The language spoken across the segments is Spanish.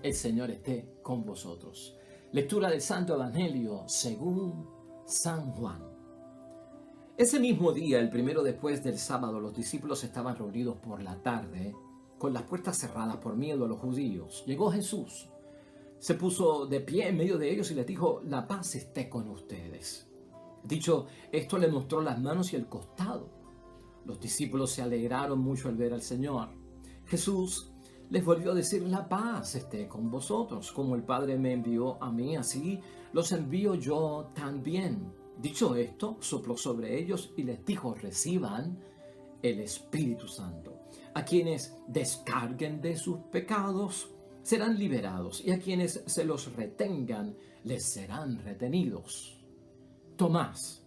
El Señor esté con vosotros. Lectura del Santo Evangelio según San Juan. Ese mismo día, el primero después del sábado, los discípulos estaban reunidos por la tarde, con las puertas cerradas por miedo a los judíos. Llegó Jesús, se puso de pie en medio de ellos y les dijo: la paz esté con ustedes. Dicho esto, le mostró las manos y el costado. Los discípulos se alegraron mucho al ver al Señor. Jesús les volvió a decir: la paz esté con vosotros. Como el Padre me envió a mí, así los envío yo también. Dicho esto, sopló sobre ellos y les dijo: reciban el Espíritu Santo. A quienes descarguen de sus pecados serán liberados, y a quienes se los retengan les serán retenidos. Tomás,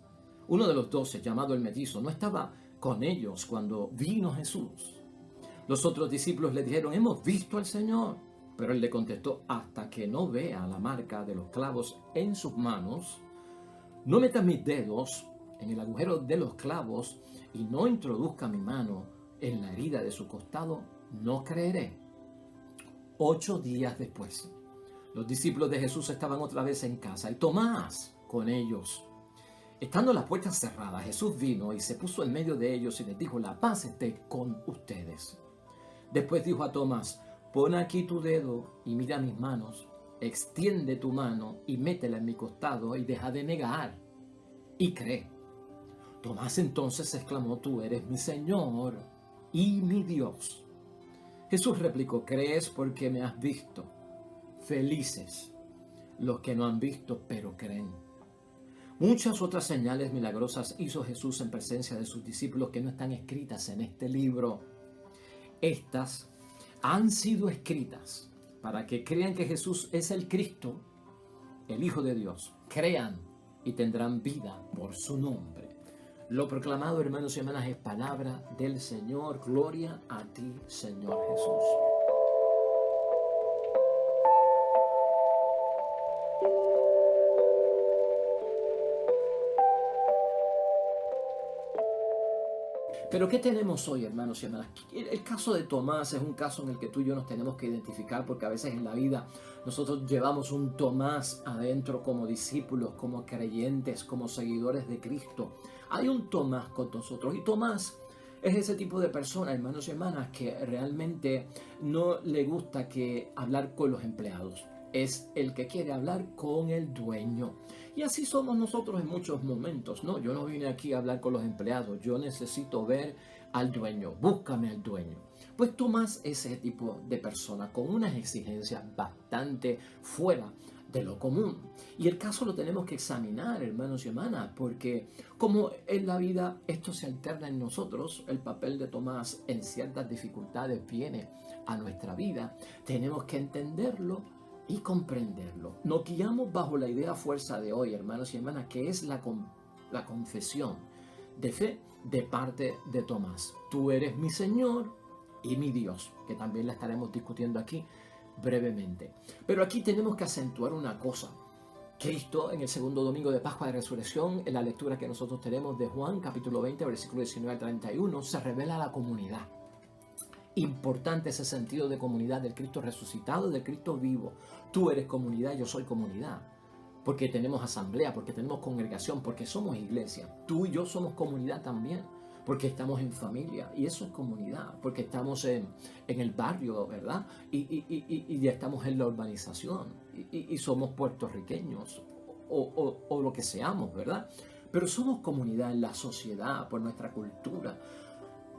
uno de los 12, llamado el Mellizo, no estaba con ellos cuando vino Jesús. Los otros discípulos le dijeron: hemos visto al Señor. Pero él le contestó: hasta que no vea la marca de los clavos en sus manos, no meta mis dedos en el agujero de los clavos y no introduzca mi mano en la herida de su costado, no creeré. 8 días después, los discípulos de Jesús estaban otra vez en casa y Tomás con ellos. Estando las puertas cerradas, Jesús vino y se puso en medio de ellos y les dijo: la paz esté con ustedes. Después dijo a Tomás: pon aquí tu dedo y mira mis manos, extiende tu mano y métela en mi costado y deja de negar y cree. Tomás entonces exclamó: tú eres mi Señor y mi Dios. Jesús replicó: crees porque me has visto. Felices los que no han visto pero creen. Muchas otras señales milagrosas hizo Jesús en presencia de sus discípulos que no están escritas en este libro. Estas han sido escritas para que crean que Jesús es el Cristo, el Hijo de Dios. Crean y tendrán vida por su nombre. Lo proclamado, hermanos y hermanas, es palabra del Señor. Gloria a ti, Señor Jesús. Pero ¿qué tenemos hoy, hermanos y hermanas? El caso de Tomás es un caso en el que tú y yo nos tenemos que identificar, porque a veces en la vida nosotros llevamos un Tomás adentro como discípulos, como creyentes, como seguidores de Cristo. Hay un Tomás con nosotros, y Tomás es ese tipo de persona, hermanos y hermanas, que realmente no le gusta hablar con los empleados. Es el que quiere hablar con el dueño. Y así somos nosotros en muchos momentos, ¿no? Yo no vine aquí a hablar con los empleados, yo necesito ver al dueño, búscame al dueño. Pues Tomás es ese tipo de persona con unas exigencias bastante fuera de lo común. Y el caso lo tenemos que examinar, hermanos y hermanas, porque como en la vida esto se alterna en nosotros, el papel de Tomás en ciertas dificultades viene a nuestra vida, tenemos que entenderlo y comprenderlo. Nos guiamos bajo la idea fuerza de hoy, hermanos y hermanas, que es la confesión de fe de parte de Tomás. Tú eres mi Señor y mi Dios, que también la estaremos discutiendo aquí brevemente. Pero aquí tenemos que acentuar una cosa. Cristo, en el segundo domingo de Pascua de Resurrección, en la lectura que nosotros tenemos de Juan, capítulo 20, versículo 19 al 31, se revela la comunidad. Importante ese sentido de comunidad del Cristo resucitado, del Cristo vivo. Tú eres comunidad, yo soy comunidad. Porque tenemos asamblea, porque tenemos congregación, porque somos iglesia. Tú y yo somos comunidad también, porque estamos en familia. Y eso es comunidad, porque estamos en el barrio, ¿verdad? Y ya estamos en la urbanización. Y somos puertorriqueños, o lo que seamos, ¿verdad? Pero somos comunidad en la sociedad, por nuestra cultura.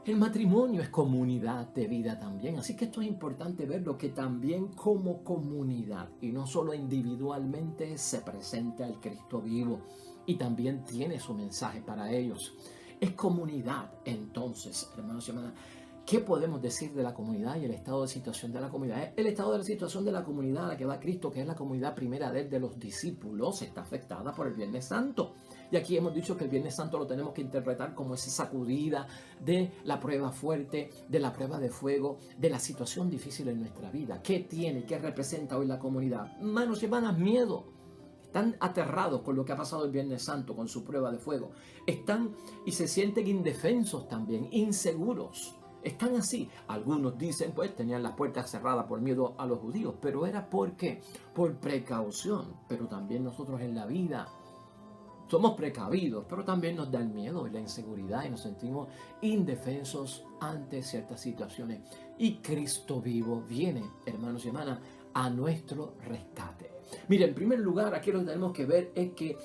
El matrimonio es comunidad de vida también, así que esto es importante verlo, que también como comunidad y no solo individualmente se presenta el Cristo vivo y también tiene su mensaje para ellos. Es comunidad. Entonces, hermanos y hermanas, ¿qué podemos decir de la comunidad y el estado de situación de la comunidad? El estado de la situación de la comunidad a la que va Cristo, que es la comunidad primera de los discípulos, está afectada por el Viernes Santo. Y aquí hemos dicho que el Viernes Santo lo tenemos que interpretar como esa sacudida de la prueba fuerte, de la prueba de fuego, de la situación difícil en nuestra vida. ¿Qué tiene, qué representa hoy la comunidad? Hermanos y hermanas, miedo. Están aterrados con lo que ha pasado el Viernes Santo, con su prueba de fuego. Están y se sienten indefensos también, inseguros. Están así. Algunos dicen, pues tenían las puertas cerradas por miedo a los judíos, pero era porque por precaución. Pero también nosotros en la vida somos precavidos, pero también nos da el miedo y la inseguridad y nos sentimos indefensos ante ciertas situaciones. Y Cristo vivo viene, hermanos y hermanas, a nuestro rescate. Mira, en primer lugar, aquí lo que tenemos que ver es que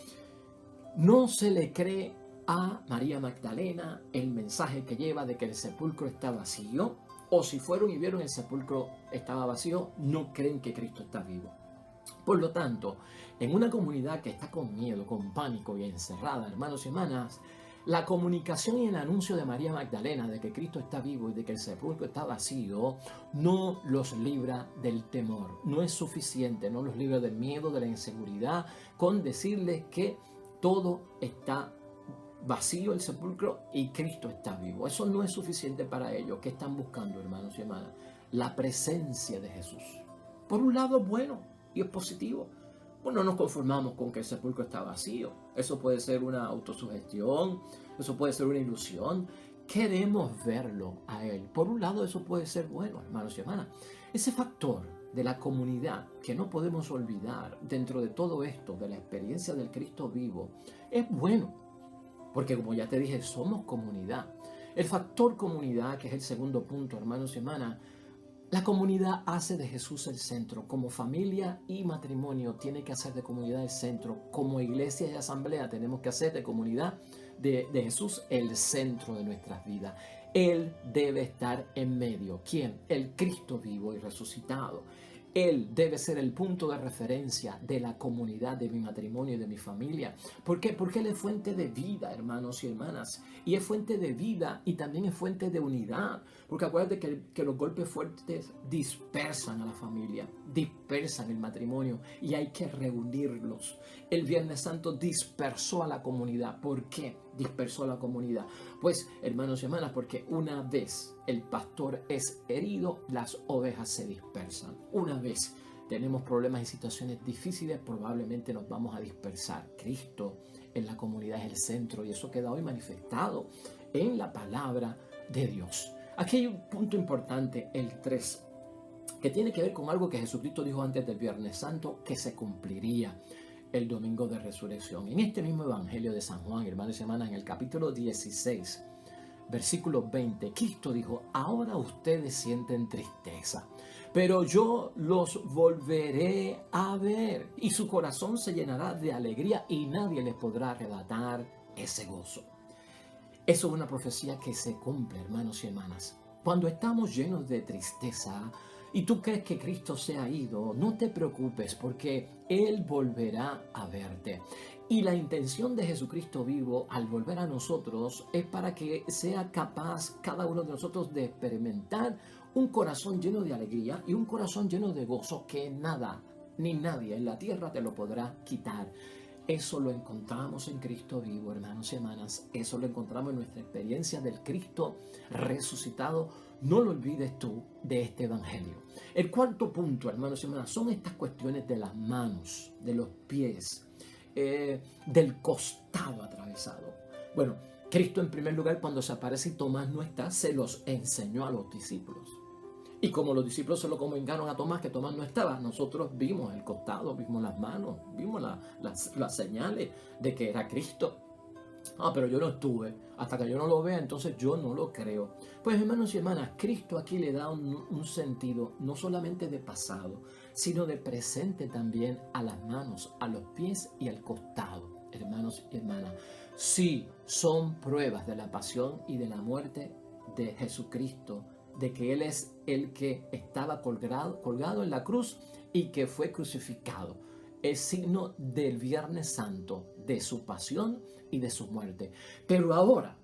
no se le cree a María Magdalena el mensaje que lleva de que el sepulcro está vacío, o si fueron y vieron el sepulcro estaba vacío, no creen que Cristo está vivo. Por lo tanto, en una comunidad que está con miedo, con pánico y encerrada, hermanos y hermanas, la comunicación y el anuncio de María Magdalena de que Cristo está vivo y de que el sepulcro está vacío no los libra del temor. No es suficiente, no los libra del miedo, de la inseguridad, con decirles que todo está vacío el sepulcro y Cristo está vivo. Eso no es suficiente para ellos. ¿Qué están buscando, hermanos y hermanas? La presencia de Jesús. Por un lado es bueno y es positivo. Pues no nos conformamos con que el sepulcro está vacío. Eso puede ser una autosugestión, eso puede ser una ilusión. Queremos verlo a Él. Por un lado eso puede ser bueno, hermanos y hermanas. Ese factor de la comunidad que no podemos olvidar dentro de todo esto, de la experiencia del Cristo vivo, es bueno. Porque como ya te dije, somos comunidad. El factor comunidad, que es el segundo punto, hermanos y hermanas, la comunidad hace de Jesús el centro. Como familia y matrimonio tiene que hacer de comunidad el centro. Como iglesia y asamblea tenemos que hacer de comunidad de Jesús el centro de nuestras vidas. Él debe estar en medio. ¿Quién? El Cristo vivo y resucitado. Él debe ser el punto de referencia de la comunidad, de mi matrimonio y de mi familia. ¿Por qué? Porque Él es fuente de vida, hermanos y hermanas. Y es fuente de vida y también es fuente de unidad. Porque acuérdate que los golpes fuertes dispersan a la familia, dispersan el matrimonio y hay que reunirlos. El Viernes Santo dispersó a la comunidad. ¿Por qué dispersó a la comunidad? Pues, hermanos y hermanas, porque una vez el pastor es herido, las ovejas se dispersan. Una vez tenemos problemas y situaciones difíciles, probablemente nos vamos a dispersar. Cristo en la comunidad es el centro y eso queda hoy manifestado en la palabra de Dios. Aquí hay un punto importante, el 3, que tiene que ver con algo que Jesucristo dijo antes del Viernes Santo que se cumpliría el domingo de resurrección. En este mismo evangelio de San Juan, hermanos y hermanas, en el capítulo 16, versículo 20, Cristo dijo: ahora ustedes sienten tristeza, pero yo los volveré a ver y su corazón se llenará de alegría y nadie les podrá arrebatar ese gozo. Eso es una profecía que se cumple, hermanos y hermanas. Cuando estamos llenos de tristeza y tú crees que Cristo se ha ido, no te preocupes porque Él volverá a verte. Y la intención de Jesucristo vivo al volver a nosotros es para que sea capaz cada uno de nosotros de experimentar un corazón lleno de alegría y un corazón lleno de gozo que nada ni nadie en la tierra te lo podrá quitar. Eso lo encontramos en Cristo vivo, hermanos y hermanas. Eso lo encontramos en nuestra experiencia del Cristo resucitado. No lo olvides tú de este evangelio. El cuarto punto, hermanos y hermanas, son estas cuestiones de las manos, de los pies, del costado atravesado. Bueno, Cristo en primer lugar, cuando se aparece y Tomás no está, se los enseñó a los discípulos. Y como los discípulos se lo comunicaron a Tomás que Tomás no estaba, nosotros vimos el costado, vimos las manos, vimos las señales de que era Cristo. Pero yo no estuve, hasta que yo no lo vea, entonces yo no lo creo. Pues hermanos y hermanas, Cristo aquí le da un sentido no solamente de pasado, sino de presente también a las manos, a los pies y al costado. Hermanos y hermanas, sí son pruebas de la pasión y de la muerte de Jesucristo, de que Él es el que estaba colgado en la cruz y que fue crucificado. Es signo del Viernes Santo, de su pasión y de su muerte. Pero ahora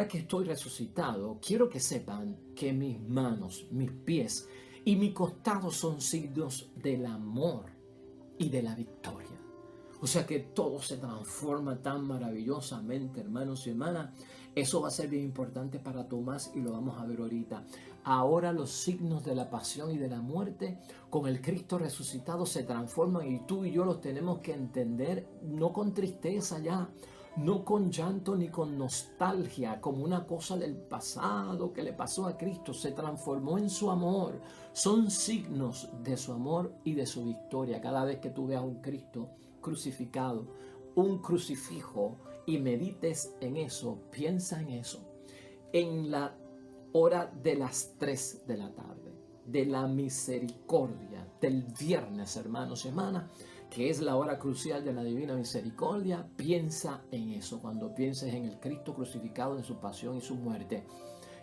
que estoy resucitado, quiero que sepan que mis manos, mis pies y mi costado son signos del amor y de la victoria. O sea que todo se transforma tan maravillosamente, hermanos y hermanas. Eso va a ser bien importante para Tomás y lo vamos a ver ahorita. Ahora los signos de la pasión y de la muerte con el Cristo resucitado se transforman y tú y yo los tenemos que entender no con tristeza ya, no con llanto ni con nostalgia, como una cosa del pasado que le pasó a Cristo. Se transformó en su amor. Son signos de su amor y de su victoria. Cada vez que tú veas un Cristo crucificado, un crucifijo, y medites en eso, piensa en eso. En la hora de las 3 de la tarde, de la misericordia, del viernes, hermanos y hermanas, que es la hora crucial de la divina misericordia, piensa en eso. Cuando pienses en el Cristo crucificado, en su pasión y su muerte,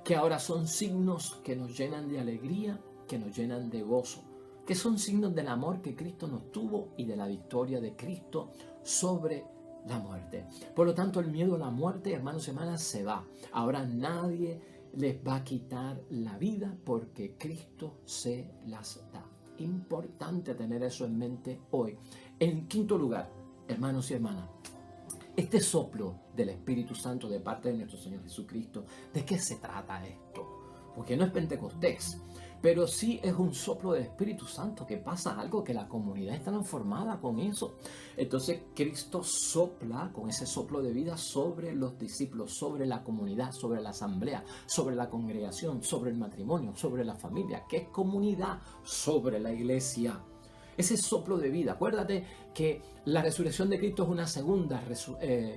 que ahora son signos que nos llenan de alegría, que nos llenan de gozo, que son signos del amor que Cristo nos tuvo y de la victoria de Cristo sobre la muerte. Por lo tanto, el miedo a la muerte, hermanos y hermanas, se va. Ahora nadie les va a quitar la vida porque Cristo se las da. Importante tener eso en mente hoy. En quinto lugar, hermanos y hermanas, este soplo del Espíritu Santo de parte de nuestro Señor Jesucristo, ¿de qué se trata esto? Porque no es Pentecostés, pero sí es un soplo del Espíritu Santo, que pasa algo, que la comunidad está transformada con eso. Entonces Cristo sopla con ese soplo de vida sobre los discípulos, sobre la comunidad, sobre la asamblea, sobre la congregación, sobre el matrimonio, sobre la familia, que es comunidad, sobre la iglesia. Ese soplo de vida. Acuérdate que la resurrección de Cristo es una segunda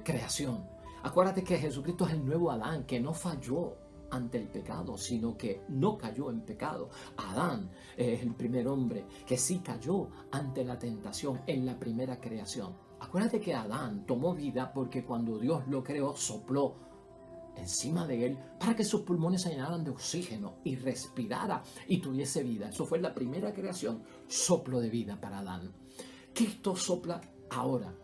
creación. Acuérdate que Jesucristo es el nuevo Adán, que no falló ante el pecado, sino que no cayó en pecado. Adán es el primer hombre que sí cayó ante la tentación en la primera creación. Acuérdate que Adán tomó vida porque cuando Dios lo creó, sopló encima de él para que sus pulmones se llenaran de oxígeno y respirara y tuviese vida. Eso fue la primera creación, soplo de vida para Adán. Cristo sopla ahora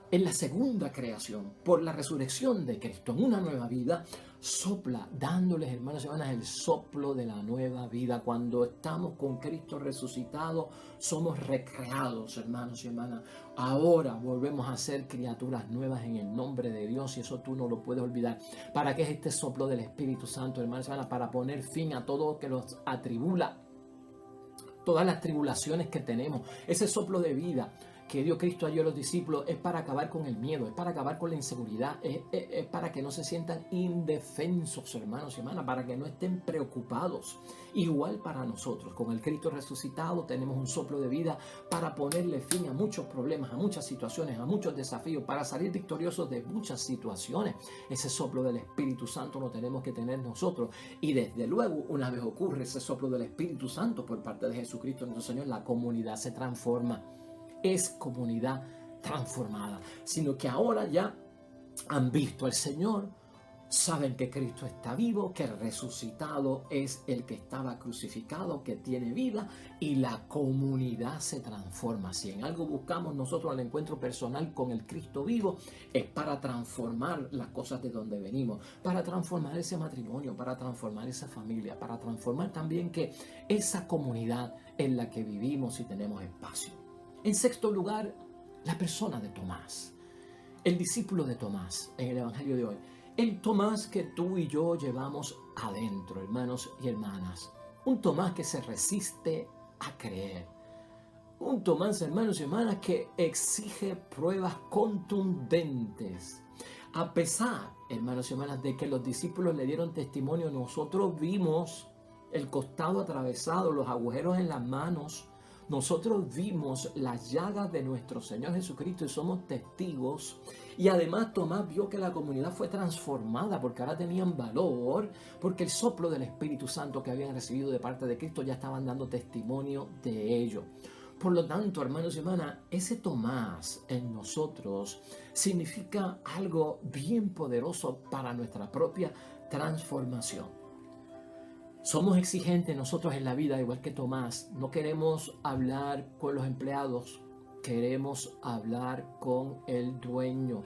en la segunda creación, por la resurrección de Cristo, en una nueva vida, sopla, dándoles, hermanos y hermanas, el soplo de la nueva vida. Cuando estamos con Cristo resucitado, somos recreados, hermanos y hermanas. Ahora volvemos a ser criaturas nuevas en el nombre de Dios, y eso tú no lo puedes olvidar. ¿Para qué es este soplo del Espíritu Santo, hermanos y hermanas? Para poner fin a todo lo que nos atribula, todas las tribulaciones que tenemos. Ese soplo de vida que dio Cristo allí a los discípulos es para acabar con el miedo, es para acabar con la inseguridad, es para que no se sientan indefensos, hermanos y hermanas, para que no estén preocupados. Igual para nosotros, con el Cristo resucitado tenemos un soplo de vida para ponerle fin a muchos problemas, a muchas situaciones, a muchos desafíos, para salir victoriosos de muchas situaciones. Ese soplo del Espíritu Santo lo tenemos que tener nosotros, y desde luego, una vez ocurre ese soplo del Espíritu Santo por parte de Jesucristo nuestro Señor, la comunidad se transforma. Es comunidad transformada, sino que ahora ya han visto al Señor, saben que Cristo está vivo, que el resucitado es el que estaba crucificado, que tiene vida, y la comunidad se transforma. Si en algo buscamos nosotros el encuentro personal con el Cristo vivo, es para transformar las cosas de donde venimos, para transformar ese matrimonio, para transformar esa familia, para transformar también que esa comunidad en la que vivimos y tenemos espacio. En sexto lugar, la persona de Tomás, el discípulo de Tomás en el Evangelio de hoy. El Tomás que tú y yo llevamos adentro, hermanos y hermanas. Un Tomás que se resiste a creer. Un Tomás, hermanos y hermanas, que exige pruebas contundentes. A pesar, hermanos y hermanas, de que los discípulos le dieron testimonio, nosotros vimos el costado atravesado, los agujeros en las manos. Nosotros vimos las llagas de nuestro Señor Jesucristo y somos testigos. Y además Tomás vio que la comunidad fue transformada porque ahora tenían valor, porque el soplo del Espíritu Santo que habían recibido de parte de Cristo ya estaban dando testimonio de ello. Por lo tanto, hermanos y hermanas, ese Tomás en nosotros significa algo bien poderoso para nuestra propia transformación. Somos exigentes nosotros en la vida, igual que Tomás. No queremos hablar con los empleados, queremos hablar con el dueño.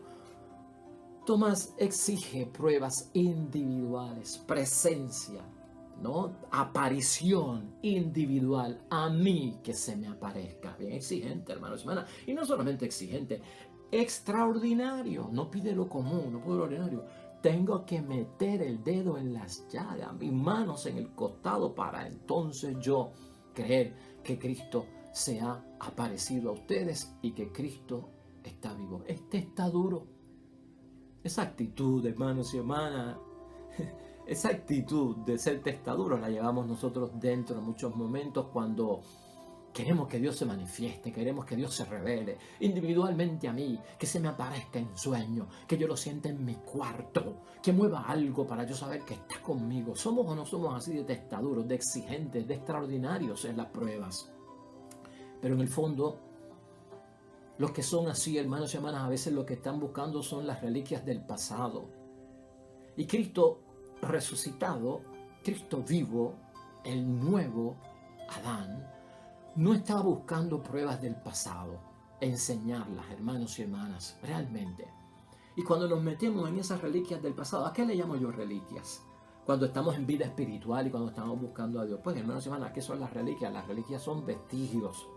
Tomás exige pruebas individuales, presencia, ¿no? Aparición individual, a mí que se me aparezca. Bien exigente, hermanos y hermanas. Y no solamente exigente, extraordinario. No pide lo común, no pide lo ordinario. Tengo que meter el dedo en las llagas, mis manos en el costado, para entonces yo creer que Cristo se ha aparecido a ustedes y que Cristo está vivo. Este está duro. Esa actitud, hermanos y hermanas, esa actitud de ser testaduros la llevamos nosotros dentro en muchos momentos cuando queremos que Dios se manifieste, queremos que Dios se revele individualmente a mí, que se me aparezca en sueño, que yo lo sienta en mi cuarto, que mueva algo para yo saber que está conmigo. ¿Somos o no somos así de testaduros, de exigentes, de extraordinarios en las pruebas? Pero en el fondo, los que son así, hermanos y hermanas, a veces lo que están buscando son las reliquias del pasado. Y Cristo resucitado, Cristo vivo, el nuevo Adán, no estaba buscando pruebas del pasado, enseñarlas, hermanos y hermanas, realmente. Y cuando nos metemos en esas reliquias del pasado, ¿a qué le llamo yo reliquias? Cuando estamos en vida espiritual y cuando estamos buscando a Dios. Pues, hermanos y hermanas, ¿qué son las reliquias? Las reliquias son vestigios,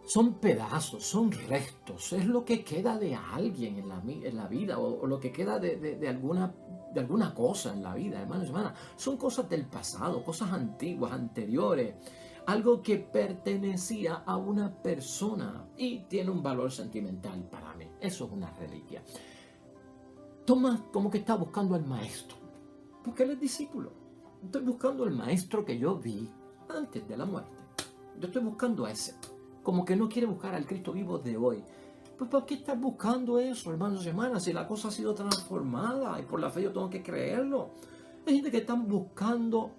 son pedazos, son restos, es lo que queda de alguien en la vida o lo que queda de alguna cosa en la vida, hermanos y hermanas. Son cosas del pasado, cosas antiguas, anteriores, algo que pertenecía a una persona y tiene un valor sentimental para mí. Eso es una reliquia. Tomás como que está buscando al maestro, porque él es discípulo. Estoy buscando al maestro que yo vi antes de la muerte. Yo estoy buscando a ese. Como que no quiere buscar al Cristo vivo de hoy. Pues ¿por qué estás buscando eso, hermanos y hermanas? Si la cosa ha sido transformada y por la fe yo tengo que creerlo. Hay gente que están buscando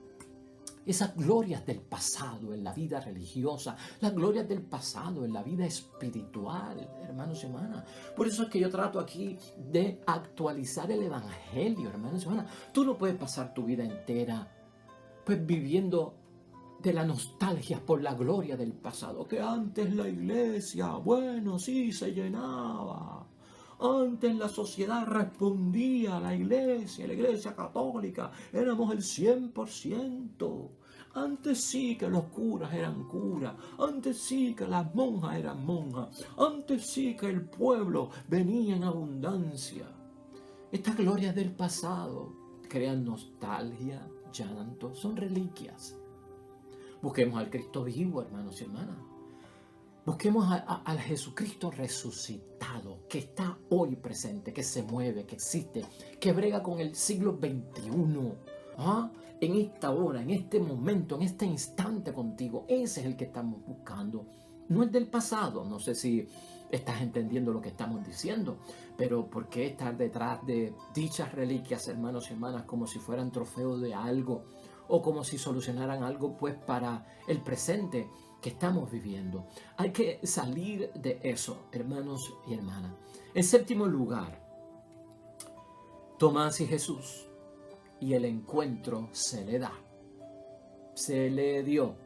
esas glorias del pasado en la vida religiosa, las glorias del pasado en la vida espiritual, hermanos y hermanas. Por eso es que yo trato aquí de actualizar el evangelio, hermanos y hermanas. Tú no puedes pasar tu vida entera pues viviendo de la nostalgia por la gloria del pasado, que antes la iglesia, bueno, sí, se llenaba. Antes la sociedad respondía a la iglesia católica, éramos el 100%. Antes sí que los curas eran curas, antes sí que las monjas eran monjas, antes sí que el pueblo venía en abundancia. Estas glorias del pasado crean nostalgia, llanto, son reliquias. Busquemos al Cristo vivo, hermanos y hermanas. Busquemos al Jesucristo resucitado, que está hoy presente, que se mueve, que existe, que brega con el siglo XXI. ¿Ah? En esta hora, en este momento, en este instante contigo. Ese es el que estamos buscando. No el del pasado. No sé si estás entendiendo lo que estamos diciendo. Pero ¿por qué estar detrás de dichas reliquias, hermanos y hermanas, como si fueran trofeos de algo? O como si solucionaran algo pues para el presente que estamos viviendo. Hay que salir de eso, hermanos y hermanas. En séptimo lugar, Tomás y Jesús, y el encuentro se le da. Se le dio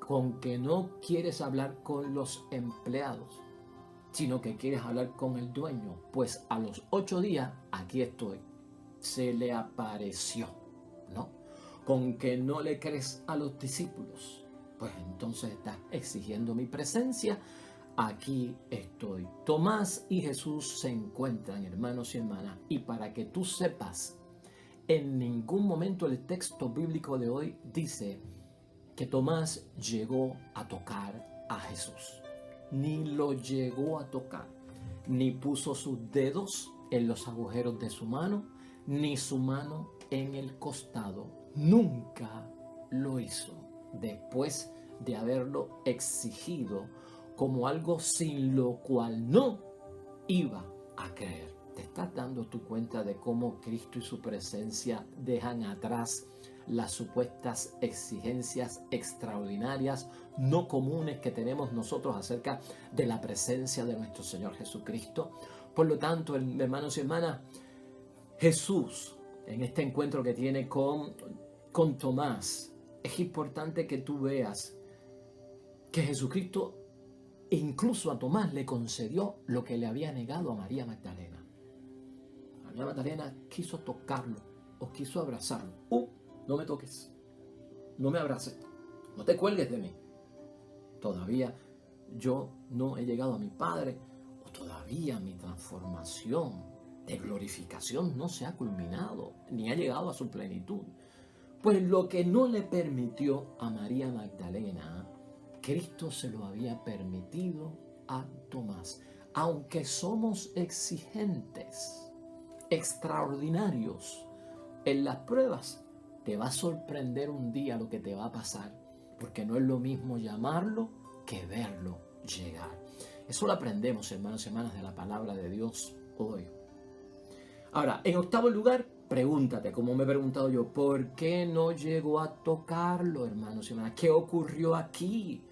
con que no quieres hablar con los empleados, sino que quieres hablar con el dueño. Pues a los 8 días, aquí estoy. Se le apareció, ¿no? Con que no le crees a los discípulos, pues entonces estás exigiendo mi presencia. Aquí estoy. Tomás y Jesús se encuentran, hermanos y hermanas, y para que tú sepas, en ningún momento el texto bíblico de hoy dice que Tomás llegó a tocar a Jesús. Ni lo llegó a tocar, ni puso sus dedos en los agujeros de su mano, ni su mano en el costado. Nunca lo hizo, después de haberlo exigido como algo sin lo cual no iba a creer. ¿Te estás dando tu cuenta de cómo Cristo y su presencia dejan atrás las supuestas exigencias extraordinarias, no comunes que tenemos nosotros acerca de la presencia de nuestro Señor Jesucristo? Por lo tanto, hermanos y hermanas, Jesús, en este encuentro que tiene con Tomás, es importante que tú veas que Jesucristo incluso a Tomás le concedió lo que le había negado a María Magdalena. María Magdalena quiso tocarlo o quiso abrazarlo. No me toques, no me abraces, no te cuelgues de mí. Todavía yo no he llegado a mi Padre, o todavía mi transformación de glorificación no se ha culminado, ni ha llegado a su plenitud. Pues lo que no le permitió a María Magdalena, Cristo se lo había permitido a Tomás. Aunque somos exigentes, extraordinarios en las pruebas, te va a sorprender un día lo que te va a pasar, porque no es lo mismo llamarlo que verlo llegar. Eso lo aprendemos, hermanos y hermanas, de la palabra de Dios hoy. Ahora, en octavo lugar, pregúntate, como me he preguntado yo, ¿por qué no llegó a tocarlo, hermanos y hermanas? ¿Qué ocurrió aquí?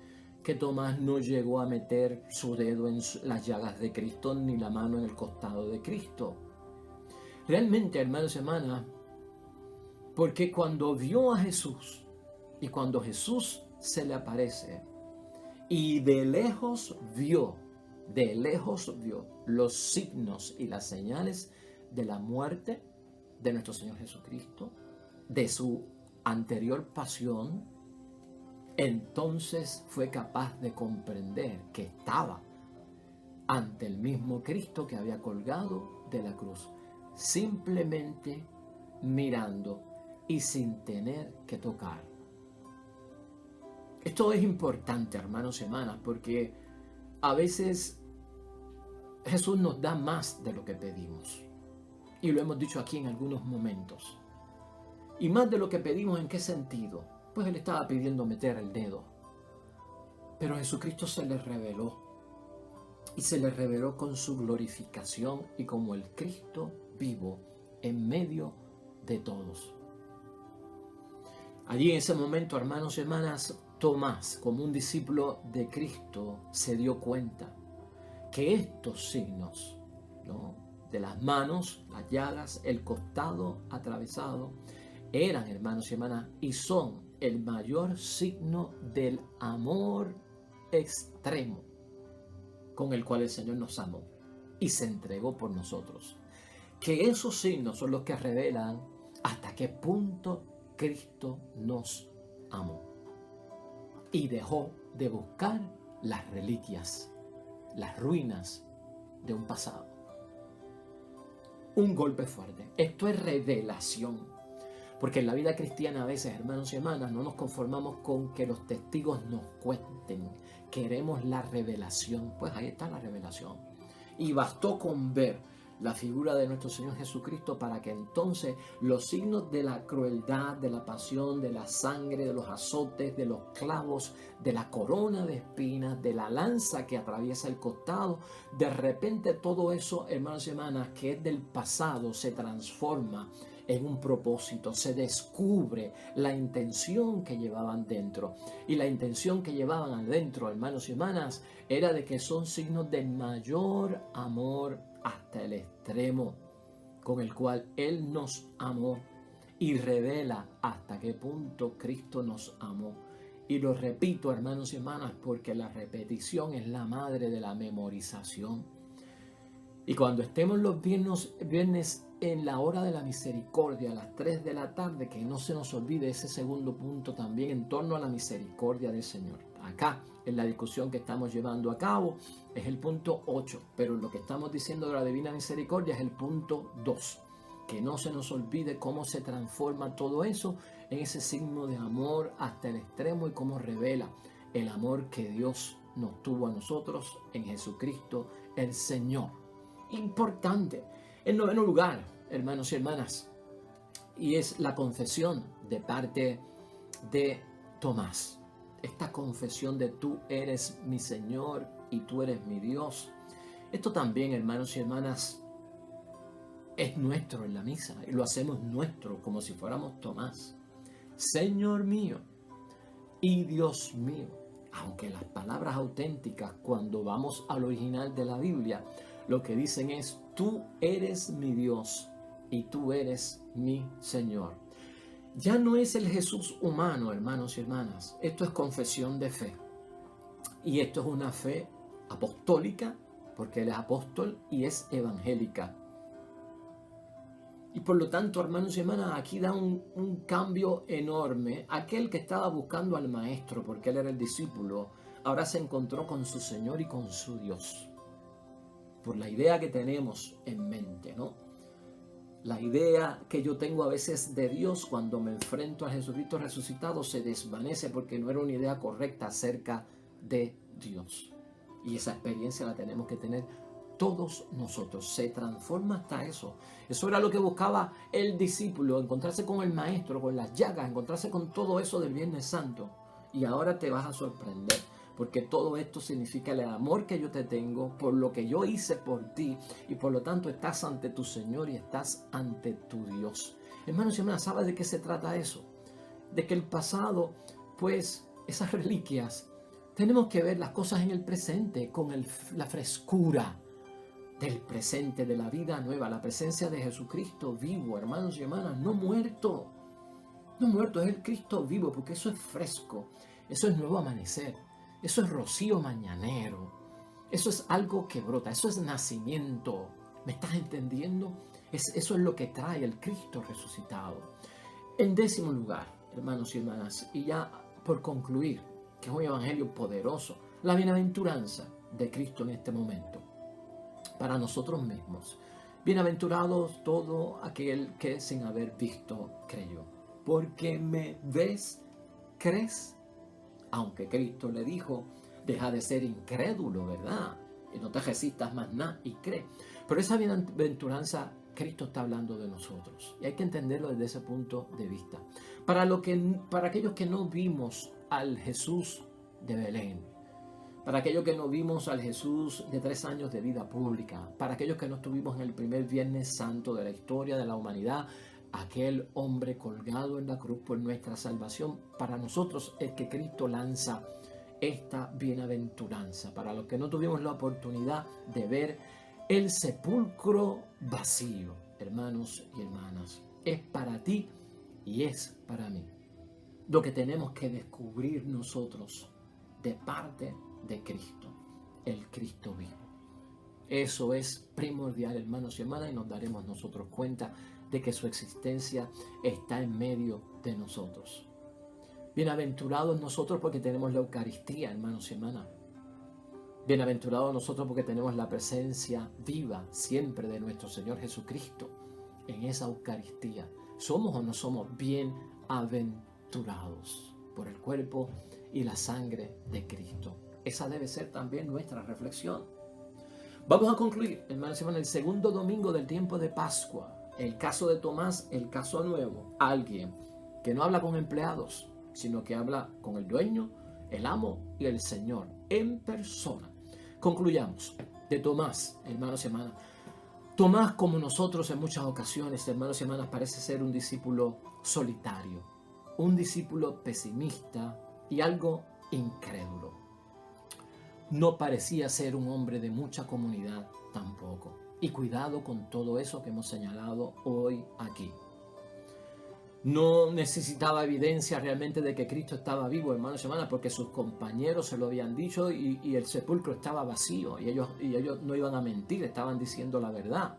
Que Tomás no llegó a meter su dedo en las llagas de Cristo ni la mano en el costado de Cristo. Realmente, hermanos y hermanas, porque cuando vio a Jesús y cuando Jesús se le aparece y de lejos vio los signos y las señales de la muerte de nuestro Señor Jesucristo, de su anterior pasión, entonces fue capaz de comprender que estaba ante el mismo Cristo que había colgado de la cruz, simplemente mirando y sin tener que tocar. Esto es importante, hermanos y hermanas, porque a veces Jesús nos da más de lo que pedimos. Y lo hemos dicho aquí en algunos momentos. Y más de lo que pedimos, ¿en qué sentido? Pues Él estaba pidiendo meter el dedo. Pero Jesucristo se le reveló. Y se le reveló con su glorificación y como el Cristo vivo en medio de todos. Allí en ese momento, hermanos y hermanas, Tomás, como un discípulo de Cristo, se dio cuenta que estos signos, ¿no?, de las manos, las llagas, el costado atravesado, eran, hermanos y hermanas, y son el mayor signo del amor extremo con el cual el Señor nos amó y se entregó por nosotros. Que esos signos son los que revelan hasta qué punto Cristo nos amó y dejó de buscar las reliquias, las ruinas de un pasado. Un golpe fuerte. Esto es revelación. Porque en la vida cristiana a veces, hermanos y hermanas, no nos conformamos con que los testigos nos cuenten. Queremos la revelación. Pues ahí está la revelación. Y bastó con ver la figura de nuestro Señor Jesucristo para que entonces los signos de la crueldad, de la pasión, de la sangre, de los azotes, de los clavos, de la corona de espinas, de la lanza que atraviesa el costado, de repente todo eso, hermanos y hermanas, que es del pasado, se transforma en un propósito, se descubre la intención que llevaban dentro. Y la intención que llevaban adentro, hermanos y hermanas, era de que son signos del mayor amor hasta el extremo con el cual Él nos amó y revela hasta qué punto Cristo nos amó. Y lo repito, hermanos y hermanas, porque la repetición es la madre de la memorización. Y cuando estemos los viernes en la hora de la misericordia, a las 3 de la tarde, que no se nos olvide ese segundo punto también en torno a la misericordia del Señor. Acá, en la discusión que estamos llevando a cabo, es el punto 8, pero lo que estamos diciendo de la divina misericordia es el punto 2. Que no se nos olvide cómo se transforma todo eso en ese signo de amor hasta el extremo y cómo revela el amor que Dios nos tuvo a nosotros en Jesucristo el Señor. Importante. En noveno lugar, hermanos y hermanas, y es la confesión de parte de Tomás. Esta confesión de tú eres mi Señor y tú eres mi Dios. Esto también, hermanos y hermanas, es nuestro en la misa y lo hacemos nuestro como si fuéramos Tomás. Señor mío y Dios mío. Aunque las palabras auténticas, cuando vamos al original de la Biblia, lo que dicen es, tú eres mi Dios y tú eres mi Señor. Ya no es el Jesús humano, hermanos y hermanas. Esto es confesión de fe. Y esto es una fe apostólica, porque Él es apóstol y es evangélica. Y por lo tanto, hermanos y hermanas, aquí da un cambio enorme. Aquel que estaba buscando al Maestro, porque Él era el discípulo, ahora se encontró con su Señor y con su Dios. Por la idea que tenemos en mente, ¿no? La idea que yo tengo a veces de Dios cuando me enfrento a Jesucristo resucitado se desvanece porque no era una idea correcta acerca de Dios. Y esa experiencia la tenemos que tener todos nosotros. Se transforma hasta eso. Eso era lo que buscaba el discípulo, encontrarse con el maestro, con las llagas, encontrarse con todo eso del Viernes Santo. Y ahora te vas a sorprender, porque todo esto significa el amor que yo te tengo, por lo que yo hice por ti, y por lo tanto estás ante tu Señor y estás ante tu Dios. Hermanos y hermanas, ¿sabes de qué se trata eso? De que el pasado, pues, esas reliquias, tenemos que ver las cosas en el presente, con la frescura del presente, de la vida nueva, la presencia de Jesucristo vivo, hermanos y hermanas, no muerto. No muerto, es el Cristo vivo, porque eso es fresco, eso es nuevo amanecer, eso es rocío mañanero, eso es algo que brota, eso es nacimiento. ¿Me estás entendiendo? Eso es lo que trae el Cristo resucitado. En 10º lugar, hermanos y hermanas, y ya por concluir, que es un evangelio poderoso, la bienaventuranza de Cristo en este momento, para nosotros mismos. Bienaventurados todo aquel que sin haber visto creyó. Porque me ves, crees. Aunque Cristo le dijo, deja de ser incrédulo, ¿verdad? Y no te resistas más nada y cree. Pero esa bienaventuranza, Cristo está hablando de nosotros. Y hay que entenderlo desde ese punto de vista. Para aquellos que no vimos al Jesús de Belén, para aquellos que no vimos al Jesús de 3 años de vida pública, para aquellos que no estuvimos en el primer Viernes Santo de la historia de la humanidad, aquel hombre colgado en la cruz por nuestra salvación, para nosotros es que Cristo lanza esta bienaventuranza. Para los que no tuvimos la oportunidad de ver el sepulcro vacío, hermanos y hermanas, es para ti y es para mí lo que tenemos que descubrir nosotros de parte de Cristo, el Cristo vivo. Eso es primordial, hermanos y hermanas, y nos daremos nosotros cuenta de que su existencia está en medio de nosotros. Bienaventurados nosotros porque tenemos la Eucaristía, hermanos y hermanas. Bienaventurados nosotros porque tenemos la presencia viva siempre de nuestro Señor Jesucristo en esa Eucaristía. ¿Somos o no somos bienaventurados por el cuerpo y la sangre de Cristo? Esa debe ser también nuestra reflexión. Vamos a concluir, hermanos y hermanas, el segundo domingo del tiempo de Pascua. El caso de Tomás, el caso nuevo. Alguien que no habla con empleados, sino que habla con el dueño, el amo y el Señor en persona. Concluyamos de Tomás, hermanos y hermanas. Tomás, como nosotros en muchas ocasiones, hermanos y hermanas, parece ser un discípulo solitario, un discípulo pesimista y algo incrédulo. No parecía ser un hombre de mucha comunidad tampoco. Y cuidado con todo eso que hemos señalado hoy aquí. No necesitaba evidencia realmente de que Cristo estaba vivo, hermanos y hermanas, porque sus compañeros se lo habían dicho y el sepulcro estaba vacío y ellos no iban a mentir, estaban diciendo la verdad.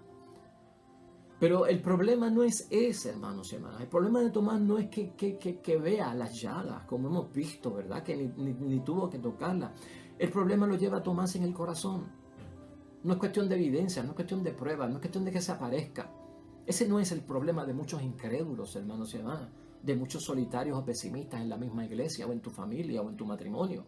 Pero el problema no es ese, hermanos y hermanas. El problema de Tomás no es que vea las llagas, como hemos visto, ¿verdad? Que ni tuvo que tocarlas. El problema lo lleva Tomás en el corazón. No es cuestión de evidencia, no es cuestión de pruebas, no es cuestión de que se aparezca. Ese no es el problema de muchos incrédulos, hermanos y hermanas, de muchos solitarios o pesimistas en la misma iglesia o en tu familia o en tu matrimonio.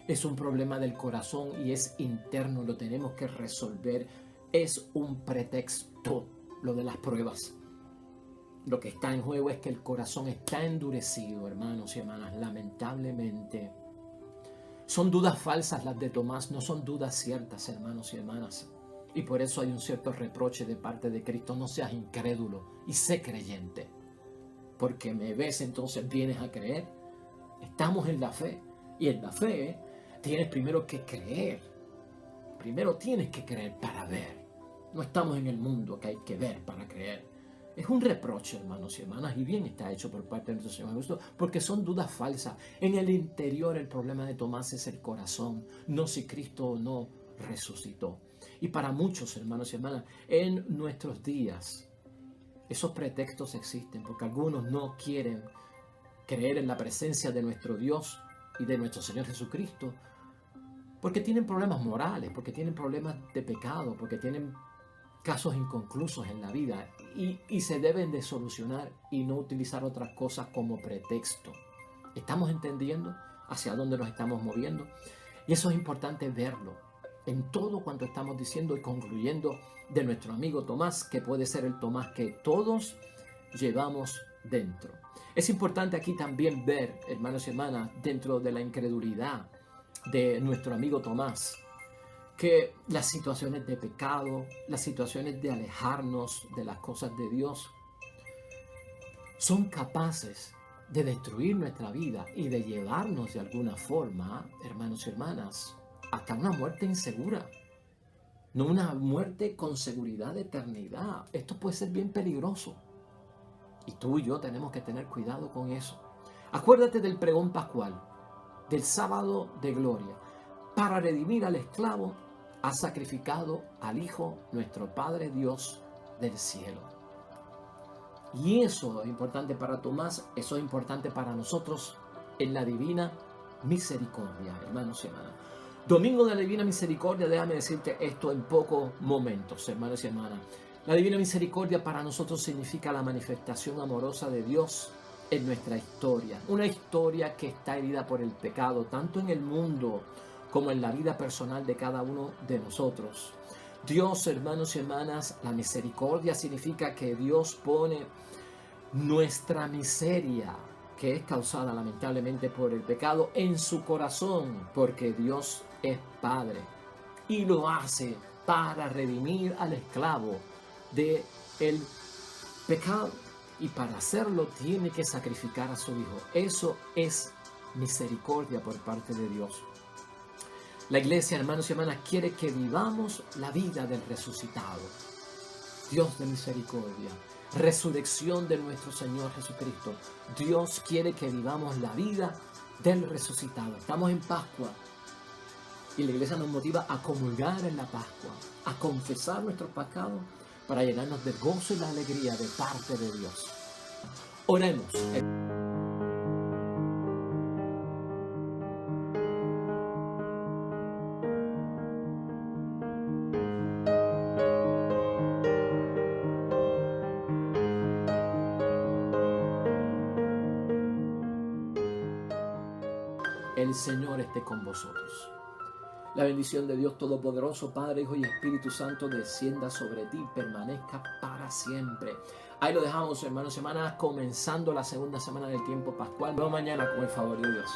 Es un problema del corazón y es interno, lo tenemos que resolver. Es un pretexto lo de las pruebas. Lo que está en juego es que el corazón está endurecido, hermanos y hermanas, lamentablemente. Son dudas falsas las de Tomás, no son dudas ciertas, hermanos y hermanas. Y por eso hay un cierto reproche de parte de Cristo. No seas incrédulo y sé creyente. Porque me ves, entonces vienes a creer. Estamos en la fe. Y en la fe tienes primero que creer. Primero tienes que creer para ver. No estamos en el mundo que hay que ver para creer. Es un reproche, hermanos y hermanas, y bien está hecho por parte de nuestro Señor Jesucristo, porque son dudas falsas. En el interior el problema de Tomás es el corazón, no si Cristo o no resucitó. Y para muchos, hermanos y hermanas, en nuestros días, esos pretextos existen, porque algunos no quieren creer en la presencia de nuestro Dios y de nuestro Señor Jesucristo, porque tienen problemas morales, porque tienen problemas de pecado, porque tienen casos inconclusos en la vida y se deben de solucionar y no utilizar otras cosas como pretexto. ¿Estamos entendiendo hacia dónde nos estamos moviendo? Y eso es importante verlo. en todo cuanto estamos diciendo y concluyendo de nuestro amigo Tomás, que puede ser el Tomás que todos llevamos dentro. Es importante aquí también ver, hermanos y hermanas, dentro de la incredulidad de nuestro amigo Tomás, que las situaciones de pecado, las situaciones de alejarnos de las cosas de Dios, son capaces de destruir nuestra vida y de llevarnos de alguna forma, hermanos y hermanas, hasta una muerte insegura. No una muerte con seguridad de eternidad. Esto puede ser bien peligroso. Y tú y yo tenemos que tener cuidado con eso. Acuérdate del pregón pascual, del sábado de gloria. Para redimir al esclavo, ha sacrificado al Hijo, nuestro Padre Dios del cielo. Y eso es importante para Tomás, eso es importante para nosotros en la divina misericordia, hermanos y hermanas. Domingo de la Divina Misericordia, déjame decirte esto en pocos momentos, hermanos y hermanas. La Divina Misericordia para nosotros significa la manifestación amorosa de Dios en nuestra historia. Una historia que está herida por el pecado, tanto en el mundo como en la vida personal de cada uno de nosotros. Dios, hermanos y hermanas, la misericordia significa que Dios pone nuestra miseria, que es causada lamentablemente por el pecado, en su corazón, porque Dios es Padre y lo hace para redimir al esclavo del pecado, y para hacerlo tiene que sacrificar a su Hijo. Eso es misericordia por parte de Dios. La iglesia, hermanos y hermanas, quiere que vivamos la vida del resucitado. Dios de misericordia, resurrección de nuestro Señor Jesucristo. Dios quiere que vivamos la vida del resucitado. Estamos en Pascua y la iglesia nos motiva a comulgar en la Pascua, a confesar nuestros pecados para llenarnos de gozo y la alegría de parte de Dios. Oremos. El Señor esté con vosotros. La bendición de Dios Todopoderoso, Padre, Hijo y Espíritu Santo, descienda sobre ti, permanezca para siempre. Ahí lo dejamos, hermanos y hermanas, comenzando la segunda semana del tiempo pascual. Nos vemos mañana con el favor de Dios.